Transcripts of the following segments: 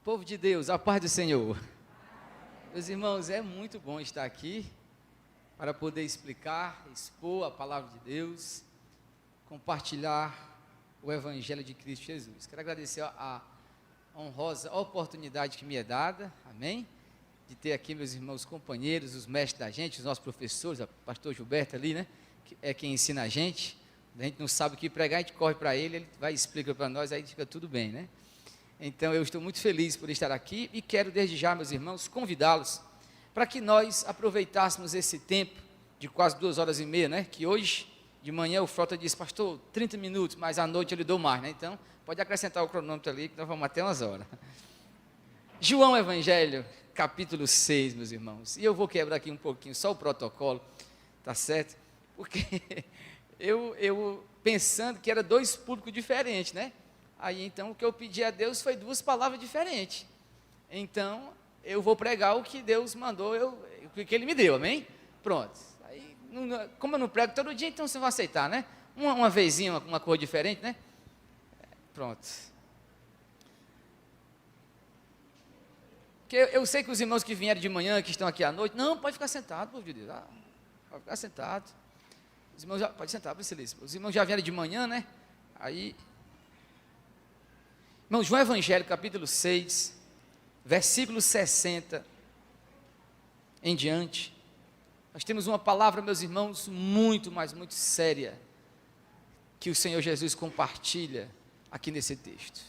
Povo de Deus, a paz do Senhor. Meus irmãos, é muito bom estar aqui para poder explicar, expor a palavra de Deus, compartilhar o Evangelho de Cristo Jesus. Quero agradecer a honrosa oportunidade que me é dada, amém? De ter aqui meus irmãos companheiros, os mestres da gente, os nossos professores, o pastor Gilberto ali, né? Que é quem ensina a gente. A gente não sabe o que pregar, a gente corre para ele vai e explica para nós, aí fica tudo bem, né? Então, eu estou muito feliz por estar aqui e quero, desde já, meus irmãos, convidá-los para que nós aproveitássemos esse tempo de quase 2h30, né? Que hoje, de manhã, o Frota disse, pastor, 30 minutos, mas à noite eu lhe dou mais, né? Então, pode acrescentar o cronômetro ali, que nós vamos até umas horas. João Evangelho, capítulo 6, meus irmãos. E eu vou quebrar aqui um pouquinho, só o protocolo, tá certo? Porque eu pensando que era dois públicos diferentes, né? Aí, então, o que eu pedi a Deus foi duas palavras diferentes. Então, eu vou pregar o que Deus mandou, o que Ele me deu, amém? Pronto. Aí, como eu não prego todo dia, então você vai aceitar, né? Uma vezinha, uma cor diferente, né? Pronto. Porque eu sei que os irmãos que vieram de manhã, que estão aqui à noite, não, pode ficar sentado, povo de Deus. Pode ficar sentado. Os irmãos pode sentar, Priscilíssimo. Os irmãos já vieram de manhã, né? Aí... Irmãos, João Evangelho, capítulo 6, versículo 60 em diante, nós temos uma palavra, meus irmãos, muito, mas muito séria, que o Senhor Jesus compartilha aqui nesse texto,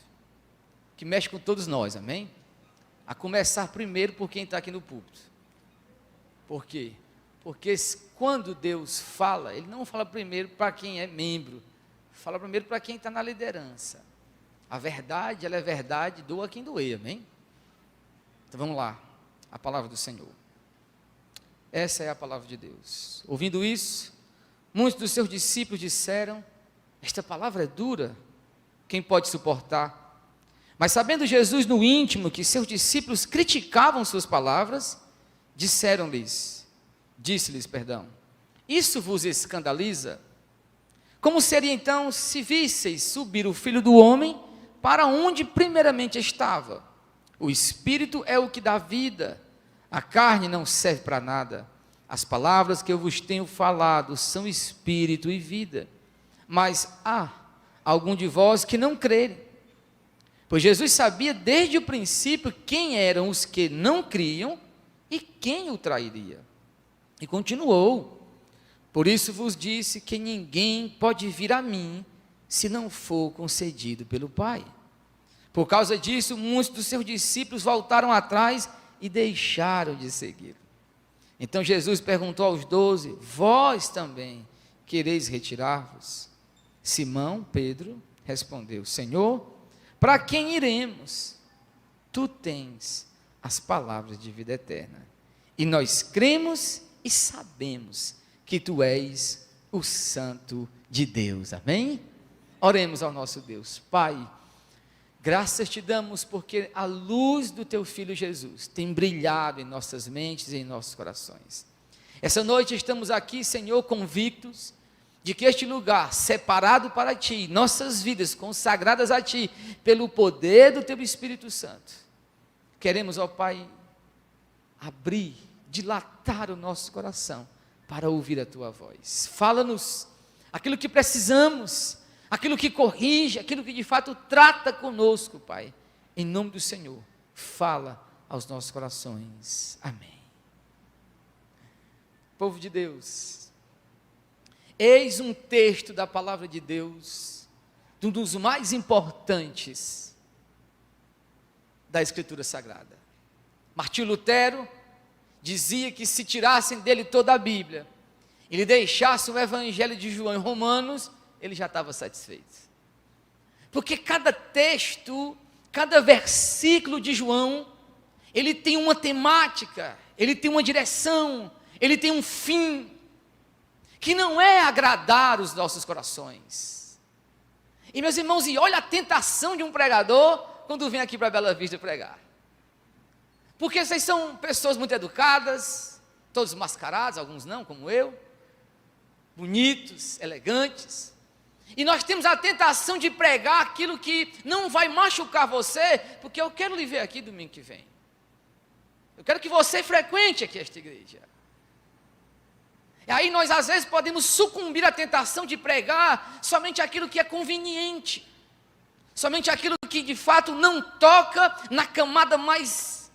que mexe com todos nós, amém? A começar primeiro por quem está aqui no púlpito. Por quê? Porque quando Deus fala, Ele não fala primeiro para quem é membro, fala primeiro para quem está na liderança. A verdade, ela é verdade, doa quem doer, amém? Então vamos lá, a palavra do Senhor. Essa é a palavra de Deus. Ouvindo isso, muitos dos seus discípulos disseram, esta palavra é dura, quem pode suportar? Mas sabendo Jesus no íntimo que seus discípulos criticavam suas palavras, disse-lhes, isso vos escandaliza? Como seria então se visseis subir o Filho do Homem para onde primeiramente estava? O Espírito é o que dá vida, a carne não serve para nada. As palavras que eu vos tenho falado são Espírito e vida. Mas há algum de vós que não crerem. Pois Jesus sabia desde o princípio quem eram os que não criam e quem o trairia. E continuou, por isso vos disse que ninguém pode vir a mim se não for concedido pelo Pai. Por causa disso, muitos dos seus discípulos voltaram atrás e deixaram de segui-lo. Então Jesus perguntou aos 12, vós também quereis retirar-vos? Simão, Pedro, respondeu, Senhor, para quem iremos? Tu tens as palavras de vida eterna. E nós cremos e sabemos que tu és o Santo de Deus, amém? Oremos ao nosso Deus. Pai, graças te damos porque a luz do teu Filho Jesus tem brilhado em nossas mentes e em nossos corações. Essa noite estamos aqui, Senhor, convictos de que este lugar separado para ti, nossas vidas consagradas a ti, pelo poder do teu Espírito Santo, queremos, ó Pai, abrir, dilatar o nosso coração para ouvir a tua voz. Fala-nos aquilo que precisamos, aquilo que corrige, aquilo que de fato trata conosco, Pai. Em nome do Senhor, fala aos nossos corações. Amém. Povo de Deus, eis um texto da palavra de Deus, um dos mais importantes da Escritura Sagrada. Martinho Lutero dizia que se tirassem dele toda a Bíblia, ele deixasse o Evangelho de João e Romanos, ele já estava satisfeito. Porque cada texto, cada versículo de João, ele tem uma temática, ele tem uma direção, ele tem um fim, que não é agradar os nossos corações. E meus irmãos, e olha a tentação de um pregador, quando vem aqui para Bela Vista pregar. Porque vocês são pessoas muito educadas, todos mascarados, alguns não, como eu, bonitos, elegantes, E nós temos a tentação de pregar aquilo que não vai machucar você, porque eu quero lhe ver aqui domingo que vem. Eu quero que você frequente aqui esta igreja. E aí nós às vezes podemos sucumbir à tentação de pregar somente aquilo que é conveniente. Somente aquilo que de fato não toca na camada mais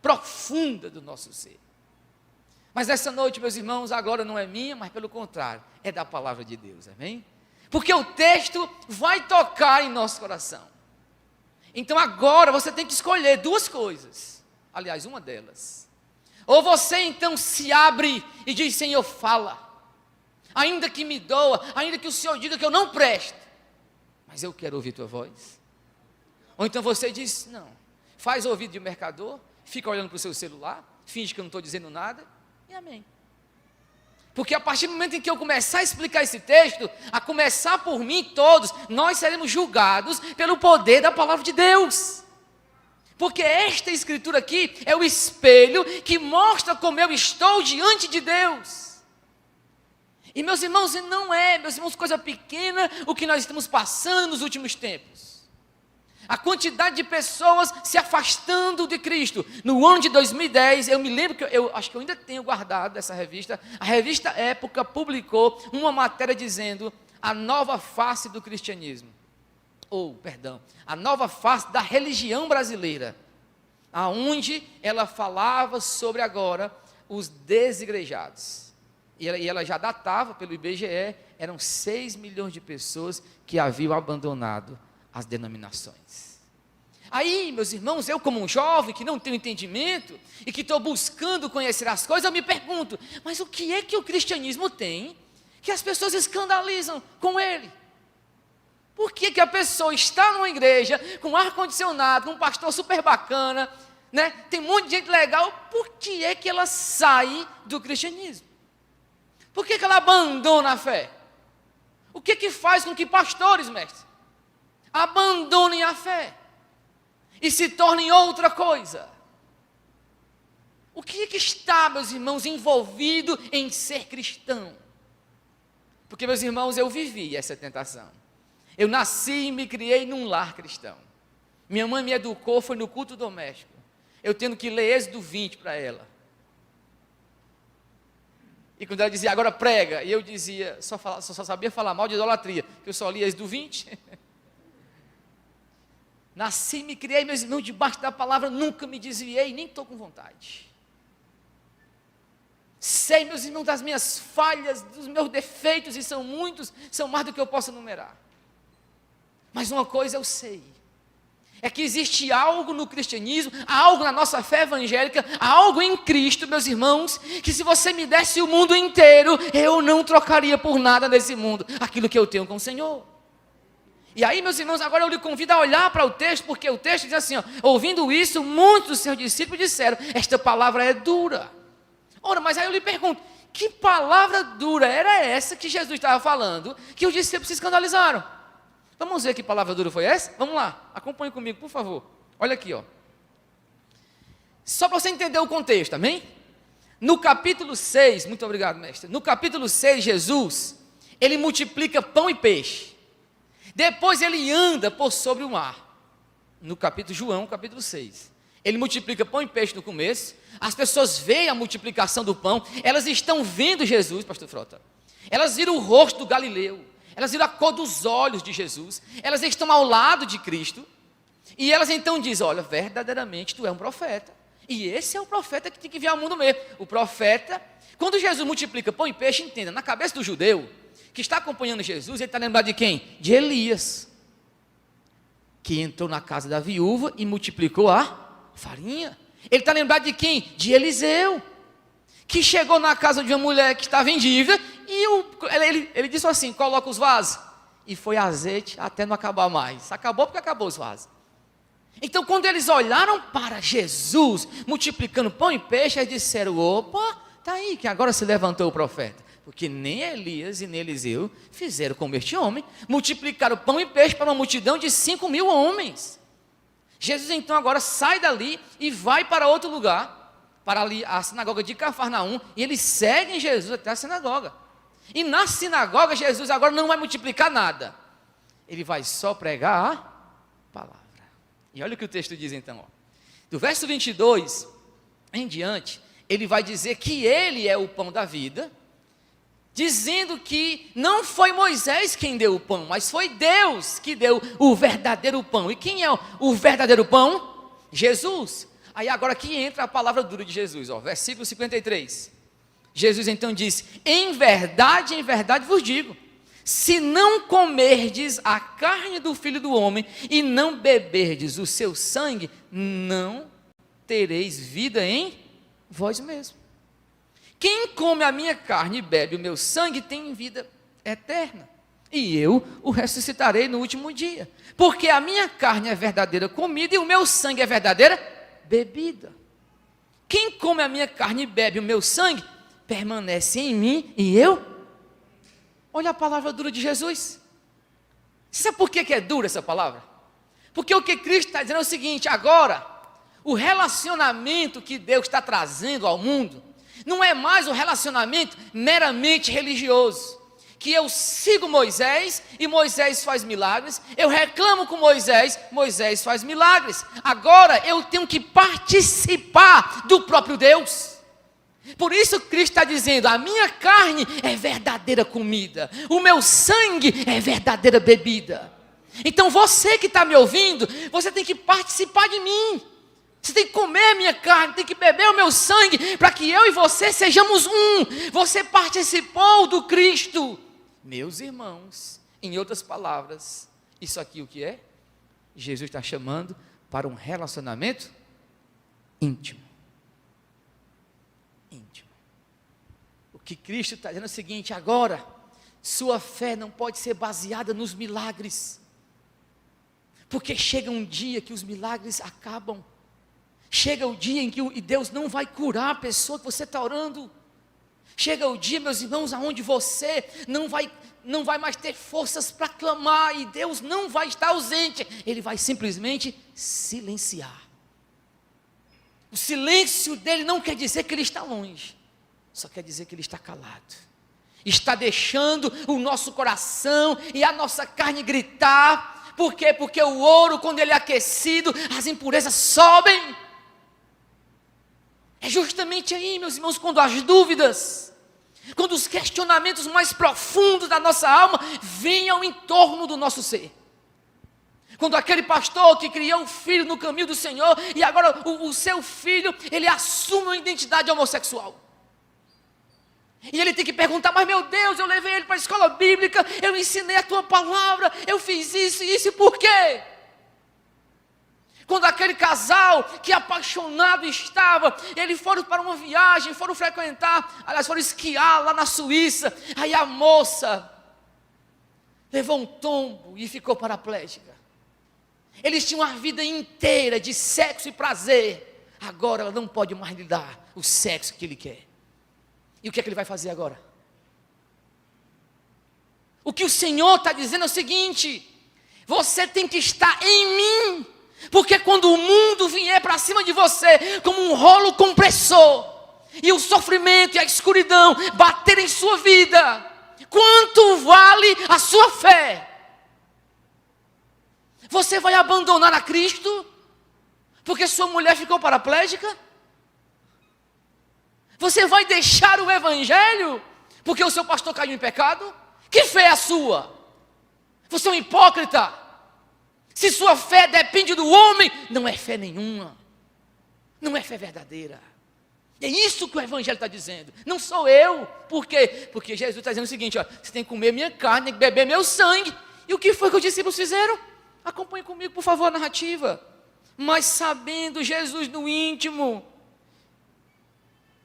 profunda do nosso ser. Mas essa noite, meus irmãos, a glória não é minha, mas pelo contrário, é da palavra de Deus, amém? Porque o texto vai tocar em nosso coração. Então agora você tem que escolher duas coisas. Aliás, uma delas. Ou você então se abre e diz: Senhor, fala. Ainda que me doa, ainda que o Senhor diga que eu não presto, mas eu quero ouvir tua voz. Ou então você diz: não, faz ouvido de mercador, fica olhando para o seu celular, finge que eu não estou dizendo nada, e amém. Porque a partir do momento em que eu começar a explicar esse texto, a começar por mim, todos, nós seremos julgados pelo poder da palavra de Deus. Porque esta escritura aqui é o espelho que mostra como eu estou diante de Deus. E meus irmãos, não é, meus irmãos, coisa pequena o que nós estamos passando nos últimos tempos. A quantidade de pessoas se afastando de Cristo. No ano de 2010, eu me lembro que eu acho que eu ainda tenho guardado essa revista. A revista Época publicou uma matéria dizendo a nova face do cristianismo. A nova face da religião brasileira. Aonde ela falava sobre agora os desigrejados. E ela já datava pelo IBGE, eram 6 milhões de pessoas que haviam abandonado as denominações. Aí, meus irmãos, eu como um jovem que não tenho entendimento e que estou buscando conhecer as coisas, eu me pergunto, mas o que é que o cristianismo tem que as pessoas escandalizam com ele? Por que que a pessoa está numa igreja com ar-condicionado, com um pastor super bacana, né? Tem um monte de gente legal, por que é que ela sai do cristianismo? Por que que ela abandona a fé? O que que faz com que pastores, mestre, abandonem a fé e se tornem outra coisa? O que está, meus irmãos, envolvido em ser cristão? Porque, meus irmãos, eu vivi essa tentação. Eu nasci e me criei num lar cristão. Minha mãe me educou, foi no culto doméstico. Eu tendo que ler Êxodo 20 para ela. E quando ela dizia, agora prega, e eu dizia, só sabia falar mal de idolatria, que eu só lia Êxodo 20. Nasci e me criei, meus irmãos, debaixo da palavra, nunca me desviei, nem estou com vontade. Sei, meus irmãos, das minhas falhas, dos meus defeitos, e são muitos, são mais do que eu posso enumerar. Mas uma coisa eu sei, é que existe algo no cristianismo, algo na nossa fé evangélica, algo em Cristo, meus irmãos, que se você me desse o mundo inteiro, eu não trocaria por nada nesse mundo, aquilo que eu tenho com o Senhor. E aí, meus irmãos, agora eu lhe convido a olhar para o texto, porque o texto diz assim, ó, ouvindo isso, muitos dos seus discípulos disseram, esta palavra é dura. Ora, mas aí eu lhe pergunto, que palavra dura era essa que Jesus estava falando, que os discípulos se escandalizaram? Vamos ver que palavra dura foi essa? Vamos lá, acompanhe comigo, por favor. Olha aqui, ó. Só para você entender o contexto, amém? No capítulo 6, muito obrigado, mestre. No capítulo 6, Jesus, ele multiplica pão e peixe. Depois ele anda por sobre o mar. No capítulo João, capítulo 6. Ele multiplica pão e peixe no começo. As pessoas veem a multiplicação do pão. Elas estão vendo Jesus, pastor Frota. Elas viram o rosto do Galileu. Elas viram a cor dos olhos de Jesus. Elas estão ao lado de Cristo. E elas então dizem, olha, verdadeiramente tu é um profeta. E esse é o profeta que tem que vir ao mundo mesmo. O profeta, quando Jesus multiplica pão e peixe, entenda, na cabeça do judeu, que está acompanhando Jesus, ele está lembrado de quem? De Elias, que entrou na casa da viúva e multiplicou a farinha. Ele está lembrado de quem? De Eliseu, que chegou na casa de uma mulher que estava em dívida, e ele disse assim, coloca os vasos, e foi azeite até não acabar mais. Acabou porque acabou os vasos. Então quando eles olharam para Jesus, multiplicando pão e peixe, eles disseram, opa, está aí, que agora se levantou o profeta. Porque nem Elias e nem Eliseu fizeram como este homem, multiplicaram pão e peixe para uma multidão de 5.000 homens. Jesus então agora sai dali e vai para outro lugar, para ali a sinagoga de Cafarnaum, e eles seguem Jesus até a sinagoga. E na sinagoga, Jesus agora não vai multiplicar nada. Ele vai só pregar a palavra. E olha o que o texto diz então. Ó. Do verso 22 em diante, ele vai dizer que ele é o pão da vida, dizendo que não foi Moisés quem deu o pão, mas foi Deus que deu o verdadeiro pão. E quem é o verdadeiro pão? Jesus. Aí agora aqui entra a palavra dura de Jesus, ó, versículo 53. Jesus então disse: em verdade vos digo, se não comerdes a carne do Filho do Homem e não beberdes o seu sangue, não tereis vida em vós mesmos. Quem come a minha carne e bebe o meu sangue tem vida eterna, e eu o ressuscitarei no último dia, porque a minha carne é verdadeira comida e o meu sangue é verdadeira bebida. Quem come a minha carne e bebe o meu sangue, permanece em mim e eu. Olha a palavra dura de Jesus. Sabe por que é dura essa palavra? Porque o que Cristo está dizendo é o seguinte: agora, o relacionamento que Deus está trazendo ao mundo, não é mais um relacionamento meramente religioso, que eu sigo Moisés e Moisés faz milagres, eu reclamo com Moisés, Moisés faz milagres. Agora eu tenho que participar do próprio Deus. Por isso Cristo está dizendo: a minha carne é verdadeira comida, o meu sangue é verdadeira bebida. Então você que está me ouvindo, você tem que participar de mim. Você tem que comer a minha carne, tem que beber o meu sangue, para que eu e você sejamos um. Você participou do Cristo. Meus irmãos, em outras palavras, isso aqui o que é? Jesus está chamando para um relacionamento íntimo. Íntimo. O que Cristo está dizendo é o seguinte: agora, sua fé não pode ser baseada nos milagres, porque chega um dia que os milagres acabam. Chega o dia em que Deus não vai curar a pessoa que você está orando. Chega o dia, meus irmãos, aonde você não vai mais ter forças para clamar, e Deus não vai estar ausente, Ele vai simplesmente silenciar. O silêncio dele não quer dizer que Ele está longe, só quer dizer que Ele está calado. Está deixando o nosso coração e a nossa carne gritar. Por quê? Porque o ouro, quando ele é aquecido, as impurezas sobem. É justamente aí, meus irmãos, quando as dúvidas, quando os questionamentos mais profundos da nossa alma venham em torno do nosso ser. Quando aquele pastor que criou o filho no caminho do Senhor, e agora o seu filho, ele assume uma identidade homossexual. E ele tem que perguntar: mas meu Deus, eu levei ele para a escola bíblica, eu ensinei a tua palavra, eu fiz isso e isso, e por quê? Quando aquele casal que apaixonado estava, eles foram para uma viagem, foram frequentar, aliás, foram esquiar lá na Suíça. Aí a moça levou um tombo e ficou paraplégica. Eles tinham uma vida inteira de sexo e prazer. Agora ela não pode mais lhe dar o sexo que ele quer. E o que é que ele vai fazer agora? O que o Senhor está dizendo é o seguinte: você tem que estar em mim. Porque quando o mundo vier para cima de você como um rolo compressor, e o sofrimento e a escuridão baterem em sua vida, quanto vale a sua fé? Você vai abandonar a Cristo porque sua mulher ficou paraplégica? Você vai deixar o Evangelho porque o seu pastor caiu em pecado? Que fé é a sua? Você é um hipócrita. Se sua fé depende do homem, não é fé nenhuma, não é fé verdadeira. É isso que o Evangelho está dizendo, não sou eu. Por quê? Porque Jesus está dizendo o seguinte: ó, você tem que comer minha carne, tem que beber meu sangue. E o que foi que os discípulos fizeram? Acompanhe comigo, por favor, a narrativa. Mas sabendo Jesus no íntimo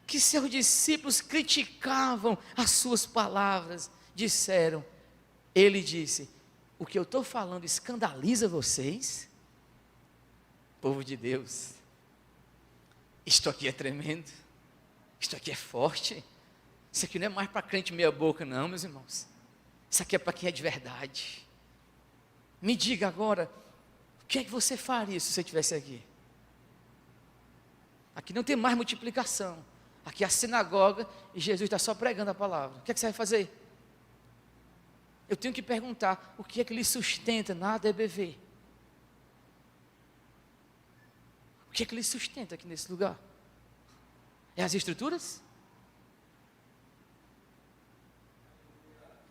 que seus discípulos criticavam as suas palavras, disseram, ele disse: o que eu estou falando escandaliza vocês? Povo de Deus, isto aqui é tremendo, isto aqui é forte, isso aqui não é mais para crente meia boca não, meus irmãos, isso aqui é para quem é de verdade. Me diga agora, o que é que você faria se você estivesse aqui? Aqui não tem mais multiplicação, aqui é a sinagoga e Jesus está só pregando a palavra. O que é que você vai fazer? eu tenho que perguntar, o que é que lhe sustenta? Nada, EBV. O que é que lhe sustenta aqui nesse lugar? É as estruturas?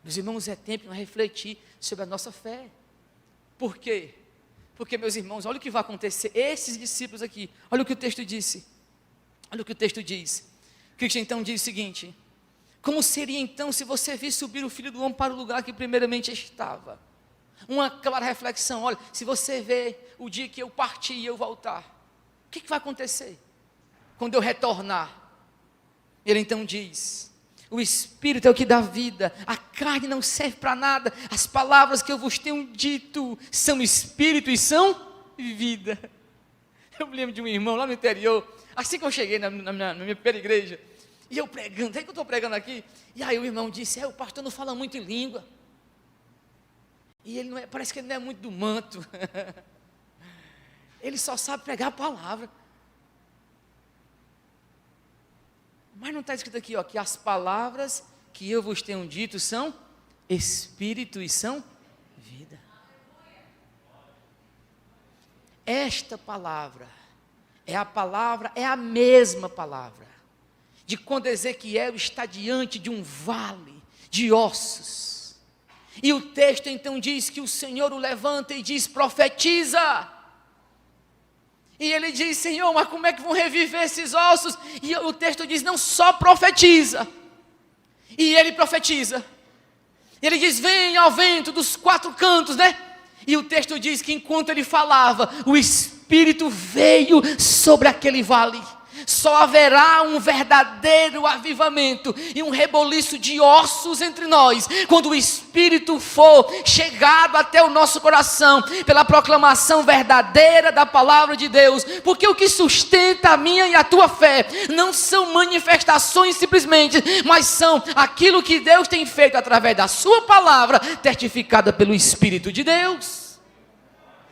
Meus irmãos, é tempo de refletir sobre a nossa fé. Por quê? Porque, meus irmãos, olha o que vai acontecer. Esses discípulos aqui, olha o que o texto disse. Olha o que o texto diz. Cristo então diz o seguinte: como seria então se você visse subir o Filho do Homem para o lugar que primeiramente estava? Uma clara reflexão. Olha, se você vê o dia que eu partir e eu voltar, o que vai acontecer? Quando eu retornar, ele então diz: o Espírito é o que dá vida, a carne não serve para nada, as palavras que eu vos tenho dito são Espírito e são vida. Eu me lembro de um irmão lá no interior, assim que eu cheguei na minha primeira igreja, e eu pregando, é que eu estou pregando aqui, e aí o irmão disse: o pastor não fala muito em língua, e ele não é, parece que ele não é muito do manto, ele só sabe pregar a palavra. Mas não está escrito aqui, ó, que as palavras que eu vos tenho dito são Espírito e são vida. Esta palavra é a mesma palavra de quando Ezequiel está diante de um vale de ossos. E o texto então diz que o Senhor o levanta e diz: profetiza. E ele diz: Senhor, mas como é que vão reviver esses ossos? E o texto diz: não só profetiza. E ele profetiza. Ele diz: vem ao vento dos quatro cantos, né? E o texto diz que enquanto ele falava, o Espírito veio sobre aquele vale. Só haverá um verdadeiro avivamento e um reboliço de ossos entre nós, quando o Espírito for chegado até o nosso coração, pela proclamação verdadeira da palavra de Deus. Porque o que sustenta a minha e a tua fé, não são manifestações simplesmente, mas são aquilo que Deus tem feito através da sua palavra, testificada pelo Espírito de Deus.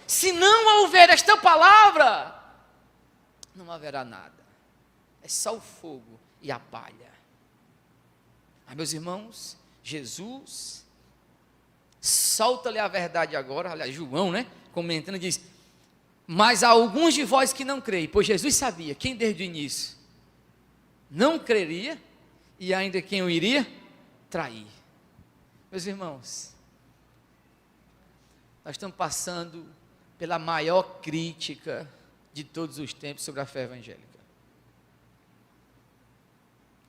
Se não houver esta palavra, não haverá nada. É só o fogo e a palha. Mas, meus irmãos, Jesus solta-lhe a verdade agora. Aliás, João, né, comentando, diz: mas há alguns de vós que não creem. Pois Jesus sabia quem desde o início não creria e ainda quem o iria trair. Meus irmãos, nós estamos passando pela maior crítica de todos os tempos sobre a fé evangélica.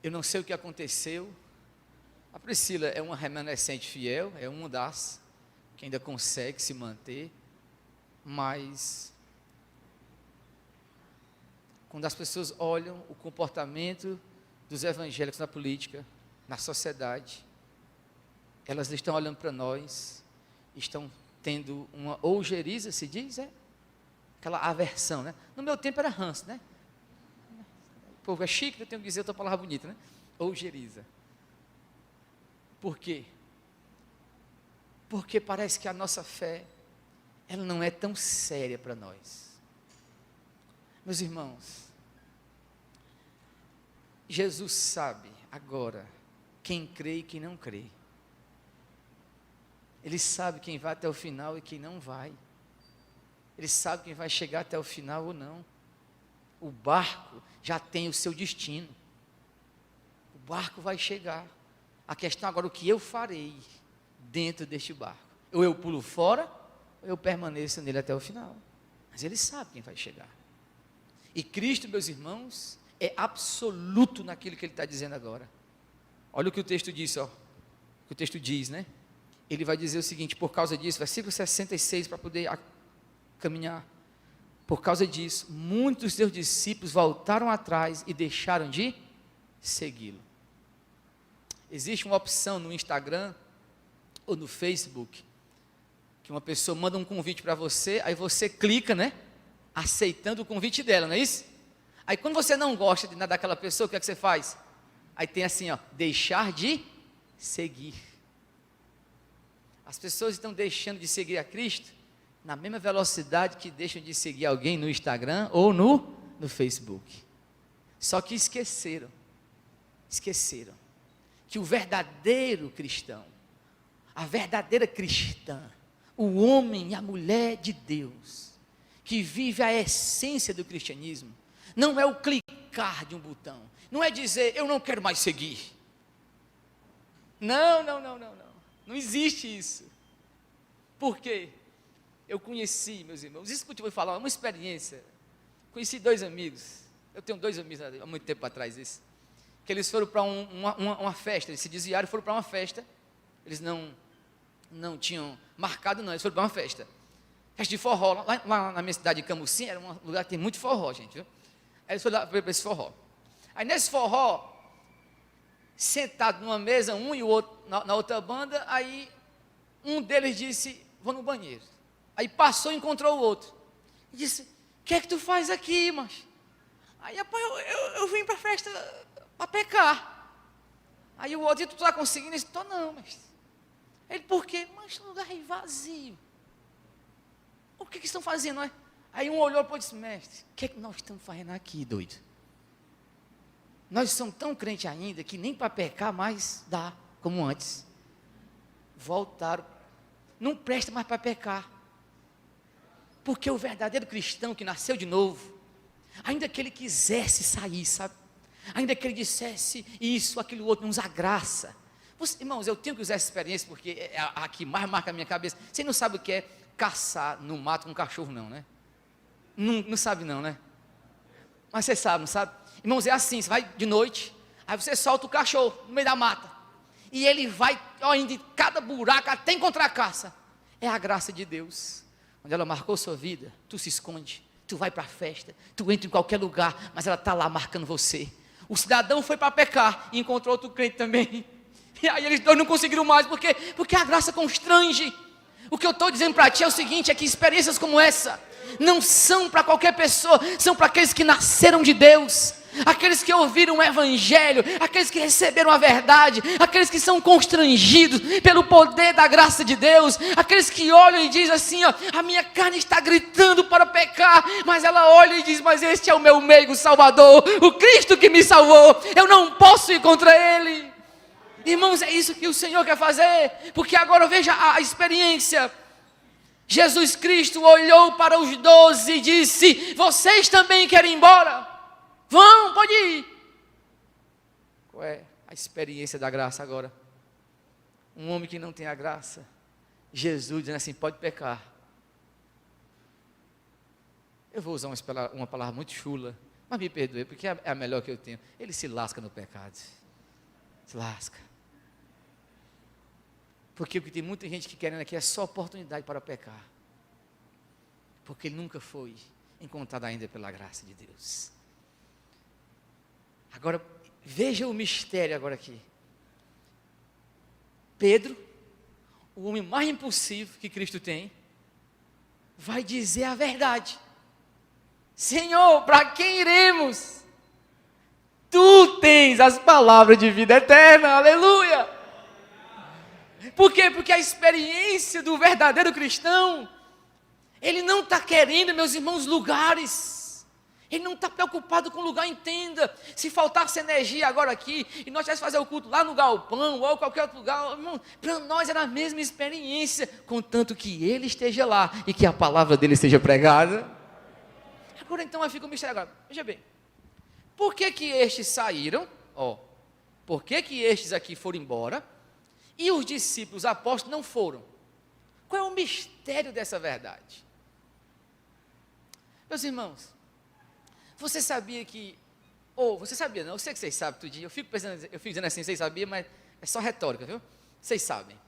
Eu não sei o que aconteceu. A Priscila é uma remanescente fiel, é uma das que ainda consegue se manter, mas quando as pessoas olham o comportamento dos evangélicos na política, na sociedade, elas estão olhando para nós, estão tendo uma ojeriza, se diz, aquela aversão, né? No meu tempo era ranço, né? O povo é chique, eu tenho que dizer outra palavra bonita, né? Ojeriza. Por quê? Porque parece que a nossa fé, ela não é tão séria para nós. Meus irmãos, Jesus sabe agora quem crê e quem não crê. Ele sabe quem vai até o final e quem não vai. Ele sabe quem vai chegar até o final ou não. O barco já tem o seu destino. O barco vai chegar. A questão agora é o que eu farei dentro deste barco. Ou eu pulo fora, ou eu permaneço nele até o final. Mas ele sabe quem vai chegar. E Cristo, meus irmãos, é absoluto naquilo que ele está dizendo agora. Olha o que o texto diz, ó. O que o texto diz, né? Ele vai dizer o seguinte: por causa disso, versículo 66, para poder caminhar. Por causa disso, muitos dos seus discípulos voltaram atrás e deixaram de segui-lo. Existe uma opção no Instagram ou no Facebook, que uma pessoa manda um convite para você, aí você clica, né? Aceitando o convite dela, não é isso? Aí quando você não gosta de nada daquela pessoa, o que é que você faz? Aí tem assim, ó, deixar de seguir. As pessoas estão deixando de seguir a Cristo na mesma velocidade que deixam de seguir alguém no Instagram ou no Facebook. Só que esqueceram que o verdadeiro cristão, A verdadeira cristã, o homem e a mulher de Deus, que vive a essência do cristianismo, não é o clicar de um botão, não é dizer, eu não quero mais seguir. Não, não existe isso. Por quê? Eu conheci, meus irmãos, isso que eu te vou falar, uma experiência, conheci 2 amigos, eu tenho 2 amigos há muito tempo atrás, isso, que eles foram para uma festa, eles se desviaram e foram para uma festa, eles não tinham marcado não, eles foram para uma festa de forró, lá na minha cidade de Camusim, era um lugar que tem muito forró, gente, viu? Aí eles foram para esse forró, aí nesse forró, sentado numa mesa, um e o outro na outra banda, aí um deles disse, vou no banheiro, aí passou e encontrou o outro, e disse, o que é que tu faz aqui, macho? Aí, rapaz, eu vim para a festa para pecar. Aí o outro, tu está conseguindo? Ele disse, tô não, mas... Ele, por quê? Mas o lugar é vazio. O que estão fazendo, não é? Aí um olhou para o outro e disse, mestre, o que é que nós estamos fazendo aqui, doido? Nós somos tão crentes ainda, que nem para pecar mais dá, como antes. Voltaram, não presta mais para pecar. Porque o verdadeiro cristão que nasceu de novo, ainda que ele quisesse sair, sabe? Ainda que ele dissesse isso, aquilo outro, não usa graça. Irmãos, eu tenho que usar essa experiência, porque é a que mais marca a minha cabeça. Você não sabe o que é caçar no mato com um cachorro não, né? Não sabe não, né? Mas você sabe, não sabe? Irmãos, é assim, você vai de noite, aí você solta o cachorro no meio da mata, e ele vai, indo em cada buraco, até encontrar a caça. É a graça de Deus. Quando ela marcou sua vida, tu se esconde, tu vai para a festa, tu entra em qualquer lugar, mas ela está lá marcando você. O cidadão foi para pecar e encontrou outro crente também. E aí eles 2 não conseguiram mais, porque a graça constrange. O que eu estou dizendo para ti é o seguinte, é que experiências como essa não são para qualquer pessoa, são para aqueles que nasceram de Deus, aqueles que ouviram o evangelho, aqueles que receberam a verdade, aqueles que são constrangidos pelo poder da graça de Deus, aqueles que olham e dizem assim, a minha carne está gritando para pecar, mas ela olha e diz, mas este é o meu meigo salvador, o Cristo que me salvou, eu não posso ir contra ele. Irmãos, é isso que o Senhor quer fazer, porque agora veja a experiência. Jesus Cristo olhou para os 12 e disse, vocês também querem ir embora? Vão, pode ir. Qual é a experiência da graça agora? Um homem que não tem a graça, Jesus dizendo assim, pode pecar. Eu vou usar uma palavra muito chula, mas me perdoe, porque é a melhor que eu tenho. Ele se lasca no pecado. Se lasca. Porque o que tem muita gente que querendo aqui é só oportunidade para pecar. Porque ele nunca foi encontrado ainda pela graça de Deus. Agora, veja o mistério agora aqui. Pedro, o homem mais impulsivo que Cristo tem, vai dizer a verdade. Senhor, para quem iremos? Tu tens as palavras de vida eterna, aleluia. Por quê? Porque a experiência do verdadeiro cristão, ele não está querendo, meus irmãos, lugares. Ele não está preocupado com lugar, entenda. Se faltasse energia agora aqui, e nós tivéssemos fazer o culto lá no galpão, ou qualquer outro lugar, irmão, para nós era a mesma experiência, contanto que ele esteja lá, e que a palavra dele seja pregada. Agora então aí fica o mistério agora, veja bem. Por que que estes saíram? Por que que estes aqui foram embora? E os discípulos, os apóstolos, não foram. Qual é o mistério dessa verdade? Meus irmãos, você sabia que... você sabia não, eu sei que vocês sabem todo dia, eu fico dizendo assim, vocês sabiam, mas é só retórica, viu? Vocês sabem.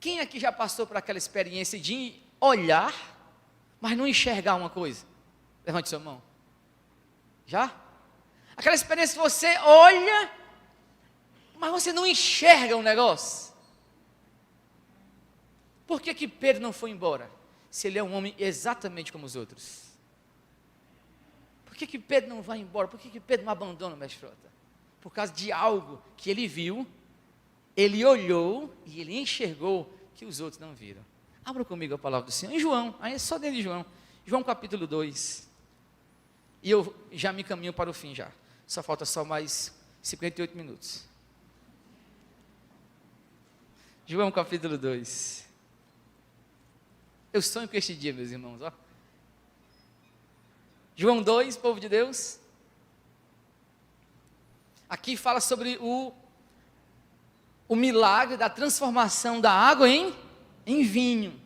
Quem aqui já passou por aquela experiência de olhar, mas não enxergar uma coisa? Levante sua mão. Já? Aquela experiência que você olha, mas você não enxerga um negócio. Por que que Pedro não foi embora? Se ele é um homem exatamente como os outros. Por que que Pedro não vai embora? Por que que Pedro não abandona o mestre Frota? Por causa de algo que ele viu, ele olhou e ele enxergou que os outros não viram. Abra comigo a palavra do Senhor. Em João, aí é só dentro de João. João capítulo 2. E eu já me caminho para o fim já. Só falta só mais 58 minutos. João capítulo 2. Eu sonho com este dia, meus irmãos, ó. João 2, povo de Deus. Aqui fala sobre o milagre da transformação da água em vinho.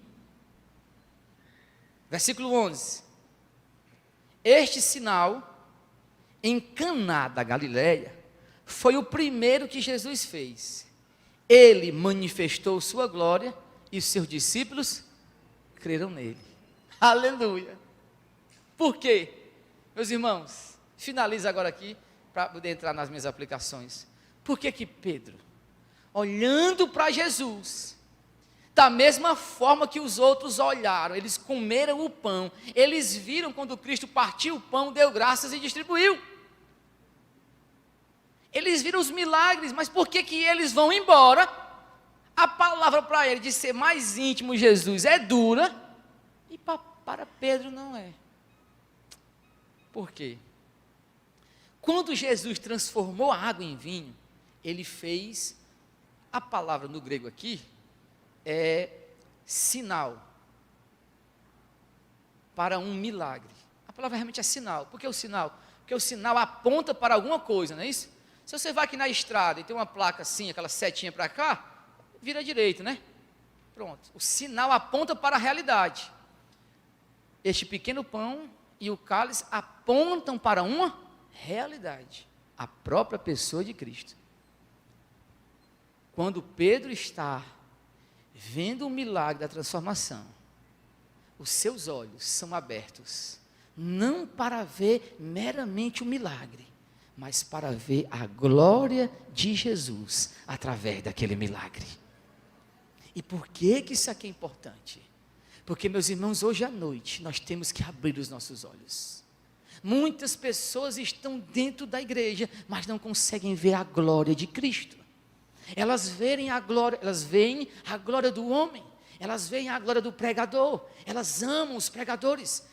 Versículo 11. Este sinal em Caná da Galileia foi o primeiro que Jesus fez. Ele manifestou sua glória e os seus discípulos creram nele. Aleluia. Por quê? Meus irmãos, finaliza agora aqui para poder entrar nas minhas aplicações. Por que que Pedro, olhando para Jesus, da mesma forma que os outros olharam, eles comeram o pão, eles viram quando Cristo partiu o pão, deu graças e distribuiu. Eles viram os milagres, mas por que que eles vão embora? A palavra para ele de ser mais íntimo Jesus é dura, e para Pedro não é. Por quê? Quando Jesus transformou a água em vinho, ele fez, a palavra no grego aqui, é sinal, para um milagre. A palavra realmente é sinal. Por que o sinal? Porque o sinal aponta para alguma coisa, não é isso? Se você vai aqui na estrada e tem uma placa assim, aquela setinha para cá, vira à direita, né? Pronto. O sinal aponta para a realidade. Este pequeno pão e o cálice apontam para uma realidade, a própria pessoa de Cristo. Quando Pedro está vendo o milagre da transformação, os seus olhos são abertos, não para ver meramente o milagre, mas para ver a glória de Jesus através daquele milagre. E por que isso aqui é importante? Porque, meus irmãos, hoje à noite nós temos que abrir os nossos olhos. Muitas pessoas estão dentro da igreja, mas não conseguem ver a glória de Cristo. Elas veem a glória do homem, elas veem a glória do pregador, elas amam os pregadores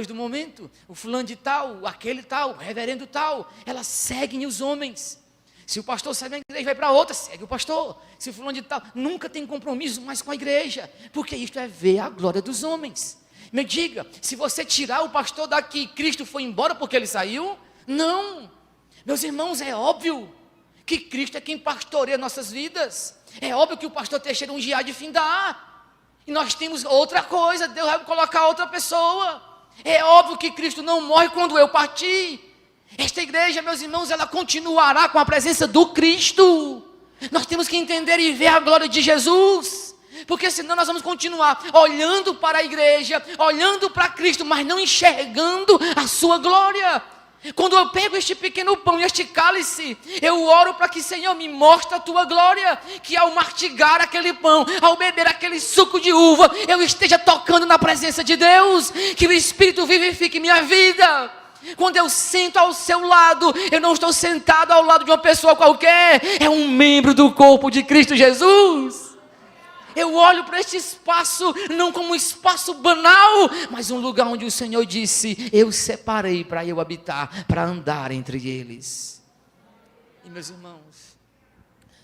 do momento, o fulano de tal, aquele tal, o reverendo tal, elas seguem os homens. Se o pastor sai da igreja, vai para outra, segue o pastor. Se o fulano de tal, nunca tem compromisso mais com a igreja, porque isto é ver a glória dos homens. Me diga, se você tirar o pastor daqui, Cristo foi embora porque ele saiu? Não, meus irmãos, é óbvio que Cristo é quem pastoreia nossas vidas. É óbvio que o pastor Teixeira um dia há de findar, e nós temos outra coisa, Deus vai colocar outra pessoa. É óbvio que Cristo não morre quando eu partir. Esta igreja, meus irmãos, ela continuará com a presença do Cristo. Nós temos que entender e ver a glória de Jesus, porque senão nós vamos continuar olhando para a igreja, olhando para Cristo, mas não enxergando a sua glória. Quando eu pego este pequeno pão e este cálice, eu oro para que, Senhor, me mostre a tua glória, que ao mastigar aquele pão, ao beber aquele suco de uva, eu esteja tocando na presença de Deus, que o Espírito vivifique minha vida. Quando eu sento ao seu lado, eu não estou sentado ao lado de uma pessoa qualquer, é um membro do corpo de Cristo Jesus. Eu olho para este espaço, não como um espaço banal, mas um lugar onde o Senhor disse, eu separei para eu habitar, para andar entre eles. E meus irmãos,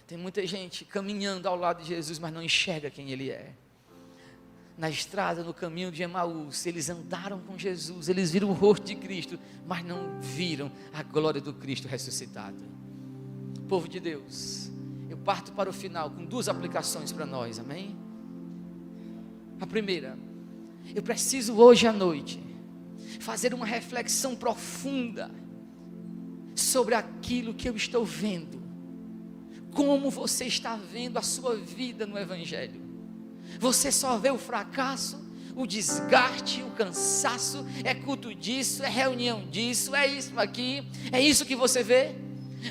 tem muita gente caminhando ao lado de Jesus, mas não enxerga quem Ele é. Na estrada, no caminho de Emaús, eles andaram com Jesus, eles viram o rosto de Cristo, mas não viram a glória do Cristo ressuscitado. Povo de Deus, eu parto para o final com duas aplicações para nós, amém? A primeira, eu preciso hoje à noite fazer uma reflexão profunda sobre aquilo que eu estou vendo. Como você está vendo a sua vida no Evangelho? Você só vê o fracasso, o desgaste, o cansaço, é culto disso, é reunião disso, é isso aqui, é isso que você vê?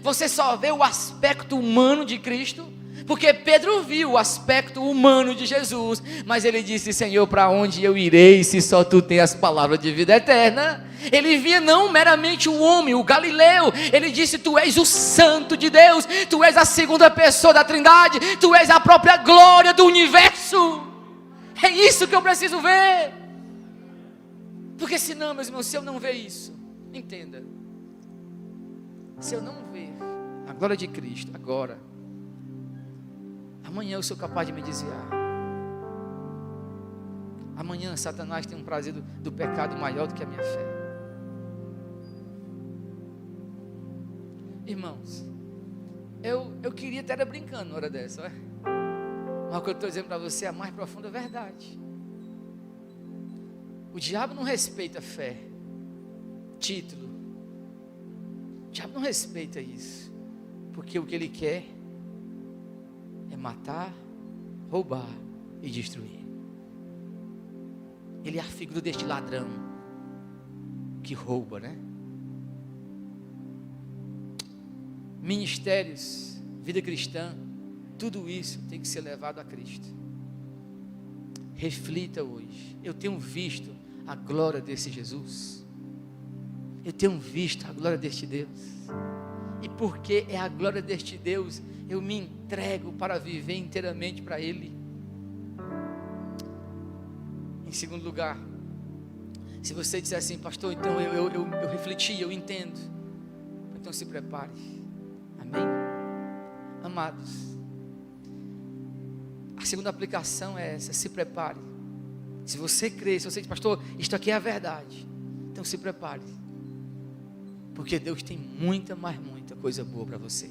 Você só vê o aspecto humano de Cristo? Porque Pedro viu o aspecto humano de Jesus, mas ele disse, Senhor, para onde eu irei se só tu tens as palavras de vida eterna? Ele via não meramente o homem, o Galileu, ele disse, tu és o santo de Deus, tu és a segunda pessoa da Trindade, tu és a própria glória do universo. É isso que eu preciso ver, porque senão, meus irmãos, se eu não ver isso, entenda, se eu não ver a glória de Cristo agora, Amanhã eu sou capaz de me desviar. Amanhã Satanás tem um prazer do pecado maior do que a minha fé. Irmãos, eu queria até estar brincando na hora dessa, olha. Mas o que eu estou dizendo para você é a mais profunda verdade. O diabo não respeita fé, título. O diabo não respeita isso. Porque o que ele quer é matar, roubar e destruir. Ele é a figura deste ladrão que rouba, né? Ministérios, vida cristã, tudo isso tem que ser levado a Cristo. Reflita hoje. Eu tenho visto a glória desse Jesus. Eu tenho visto a glória deste Deus. E porque é a glória deste Deus, eu me entrego para viver inteiramente para Ele. Em segundo lugar, se você disser assim, pastor, então eu refleti, eu entendo. Então se prepare. Amém? Amados, a segunda aplicação é essa: se prepare. Se você crê, se você diz, pastor, isto aqui é a verdade, então se prepare, porque Deus tem muita, mas muita coisa boa para você.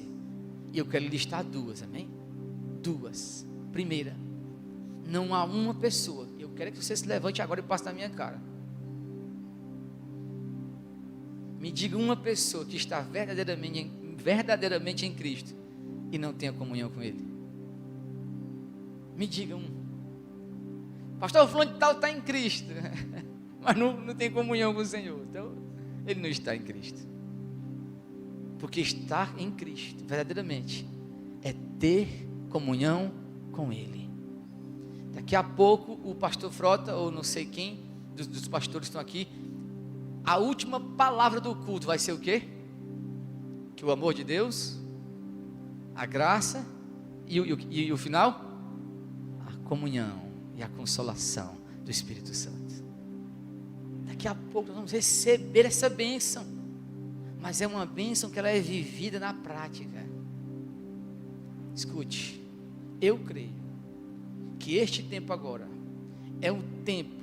E eu quero listar duas, amém? Duas. Primeira, não há uma pessoa, eu quero que você se levante agora e passe na minha cara. Me diga uma pessoa que está verdadeiramente em Cristo e não tenha comunhão com Ele. Me diga um. Pastor, o fulano de tal está em Cristo, mas não tem comunhão com o Senhor. Então, ele não está em Cristo. Porque estar em Cristo, verdadeiramente, é ter comunhão com Ele. Daqui a pouco, o pastor Frota, ou não sei quem, dos pastores que estão aqui, a última palavra do culto vai ser o quê? Que o amor de Deus, a graça e o final? A comunhão e a consolação do Espírito Santo. Daqui a pouco nós vamos receber essa bênção, mas é uma bênção que ela é vivida na prática. Escute, eu creio que este tempo agora é o tempo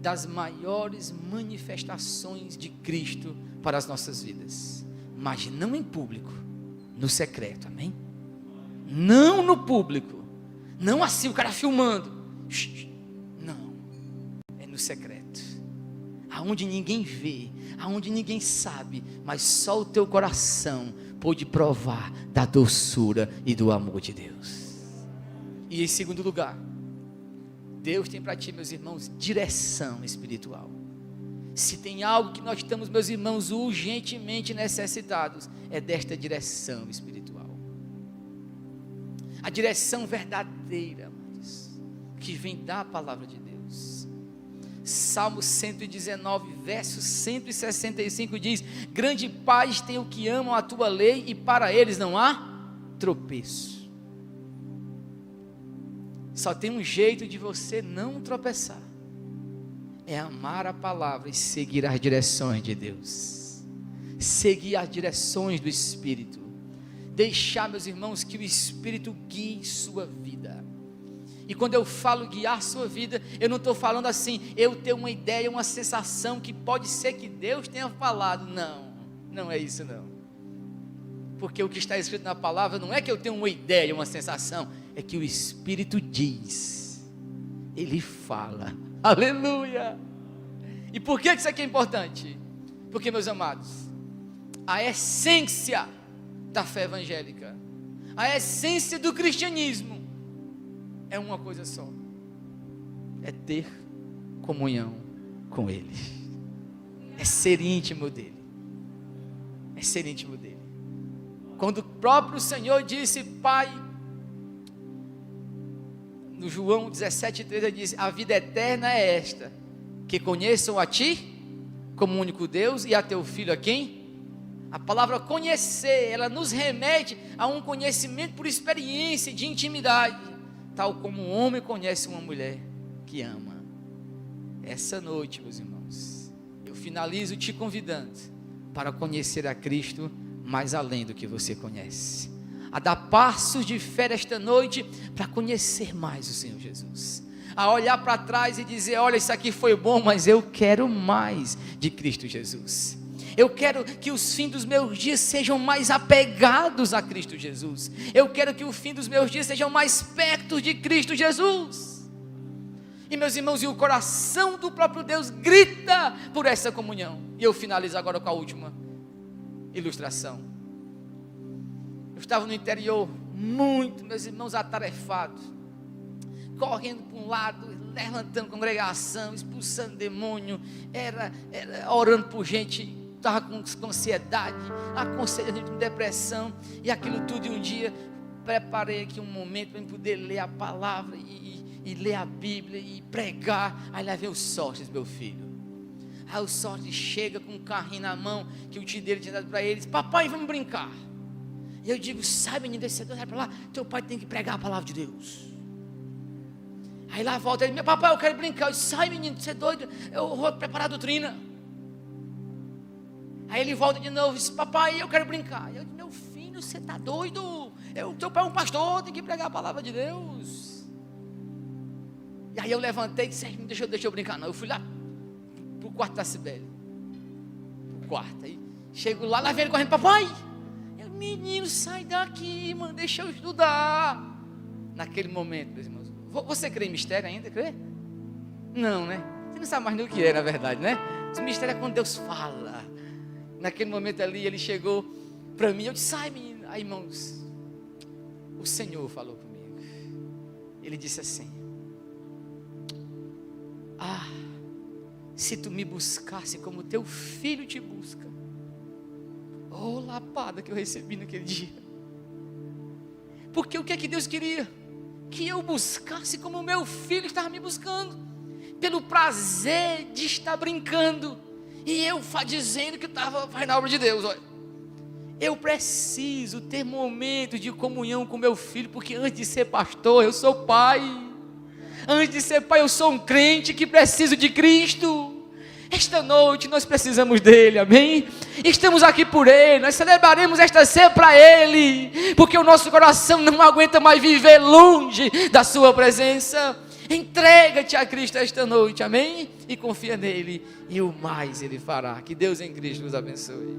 das maiores manifestações de Cristo para as nossas vidas, mas não em público, no secreto, amém? Não no público, não assim o cara filmando, não, é no secreto, aonde ninguém vê, aonde ninguém sabe, mas só o teu coração pôde provar da doçura e do amor de Deus. E em segundo lugar, Deus tem para ti, meus irmãos, direção espiritual. Se tem algo que nós estamos, meus irmãos, urgentemente necessitados, é desta direção espiritual. A direção verdadeira, amados, que vem da palavra de Deus. Salmo 119, verso 165 diz: grande paz tem o que amam a tua lei, e para eles não há tropeço. Só tem um jeito de você não tropeçar, é amar a palavra e seguir as direções de Deus, seguir as direções do Espírito, deixar, meus irmãos, que o Espírito guie sua vida. E quando eu falo guiar sua vida, eu não estou falando assim, eu tenho uma ideia, uma sensação que pode ser que Deus tenha falado. Não, não é isso não. Porque o que está escrito na palavra não é que eu tenho uma ideia, uma sensação, é que o Espírito diz, Ele fala, aleluia. E por que isso aqui é importante? Porque, meus amados, a essência da fé evangélica, a essência do cristianismo, é uma coisa só, é ter comunhão com Ele, é ser íntimo dEle, é ser íntimo dEle. Quando o próprio Senhor disse, Pai, no João 17,3 ele diz, a vida eterna é esta, que conheçam a Ti, como único Deus, e a Teu Filho a quem? A palavra conhecer, ela nos remete a um conhecimento por experiência, de intimidade, tal como um homem conhece uma mulher que ama. Essa noite, meus irmãos, eu finalizo te convidando para conhecer a Cristo mais além do que você conhece, a dar passos de fé esta noite para conhecer mais o Senhor Jesus, a olhar para trás e dizer: olha, isso aqui foi bom, mas eu quero mais de Cristo Jesus. Eu quero que os fins dos meus dias sejam mais apegados a Cristo Jesus. Eu quero que o fim dos meus dias sejam mais perto de Cristo Jesus. E meus irmãos, e o coração do próprio Deus grita por essa comunhão. E eu finalizo agora com a última ilustração. Eu estava no interior, muito, meus irmãos, atarefados, correndo para um lado, levantando congregação, expulsando demônio, era orando por gente, estava com ansiedade, aconselhando gente com depressão, e aquilo tudo. E um dia preparei aqui um momento para poder ler a palavra e ler a Bíblia e pregar. Aí lá vem o Sócrates, meu filho. Aí o Sócrates chega com um carrinho na mão que o tio dele tinha dado para ele, diz: papai, vamos brincar. E eu digo: sai, menino, desce para lá, teu pai tem que pregar a palavra de Deus. Aí lá volta ele: meu papai, eu quero brincar. Eu disse: sai, menino, você é doido, eu vou preparar a doutrina. Aí ele volta de novo e diz: papai, eu quero brincar. Eu disse: meu filho, você está doido, teu pai é um pastor, tem que pregar a palavra de Deus. E aí eu levantei e disse: deixa eu brincar não. Eu fui lá pro quarto da Cibele, pro quarto. Aí chego lá vem ele correndo: papai. Eu: menino, sai daqui, mano, deixa eu estudar. Naquele momento, meus irmãos, você crê em mistério ainda? Crê? Não, né? Você não sabe mais nem o que é, na verdade, né? Esse mistério é quando Deus fala. Naquele momento ali, ele chegou para mim, eu disse: sai, menino. Aí, irmãos, o Senhor falou comigo. Ele disse assim: se tu me buscasse como teu filho te busca. Oh, lapada que eu recebi naquele dia. Porque o que é que Deus queria? Que eu buscasse como o meu filho estava me buscando, pelo prazer de estar brincando, e eu dizendo que estava fazendo a obra de Deus. Olha, eu preciso ter momentos de comunhão com meu filho, porque antes de ser pastor, eu sou pai. Antes de ser pai, eu sou um crente que preciso de Cristo. Esta noite nós precisamos dele, amém? Estamos aqui por ele, nós celebraremos esta ceia para ele, porque o nosso coração não aguenta mais viver longe da sua presença. Entrega-te a Cristo esta noite, amém? E confia nele, e o mais ele fará. Que Deus em Cristo nos abençoe.